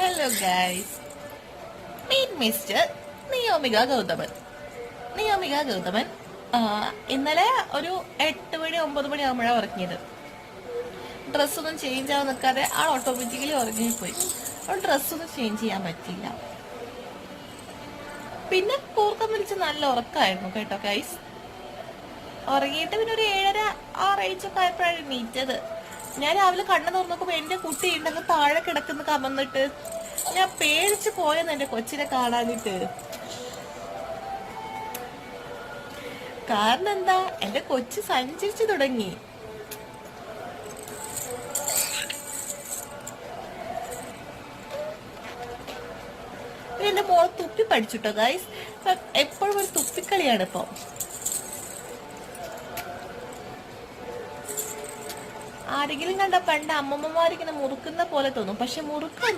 Hello guys, meet mister Niyomika Gauthaman. Niyomika Gauthaman ഇന്നലെ ഒരു 8 മണി 9 മണി ആകുമ്പോഴാണ് ഉറങ്ങിയത്. ഡ്രസ്സൊന്നും ചേഞ്ച് ആവാൻ നിൽക്കാതെ ആൾ ഓട്ടോമാറ്റിക്കലി ഉറങ്ങിപ്പോയി. അപ്പോൾ ഡ്രസ്സൊന്നും ചേഞ്ച് ചെയ്യാൻ പറ്റിയില്ല. പിന്നെ കൂർക്കം വിളിച്ച് നല്ല ഉറക്കമായിരുന്നു കേട്ടോ ഗൈസ്. ഉറങ്ങിയിട്ട് പിന്നെ ഒരു 7:30 6 ആയപ്പോഴാണ് എണീറ്റത്. ഞാൻ രാവിലെ കണ്ണു തുറന്നോക്കുമ്പോ എന്റെ കുട്ടി ഉണ്ടെങ്കിൽ താഴെ കിടക്കുന്ന കമന്നിട്ട് ഞാൻ പേടിച്ചു പോയെന്ന് എന്റെ കൊച്ചിനെ കാണാനിട്ട്. കാരണം എന്താ, എന്റെ കൊച്ച് സഞ്ചരിച്ചു തുടങ്ങി. എന്റെ മോളെ തുപ്പി പഠിച്ചുട്ടോ ഗൈസ്. എപ്പോഴും ഒരു തുപ്പിക്കളിയാണ് ഇപ്പൊ. ആരെങ്കിലും കണ്ട പണ്ട് അമ്മമ്മമാരിങ്ങനെ മുറുക്കുന്ന പോലെ തോന്നും, പക്ഷെ മുറുക്കൊന്നും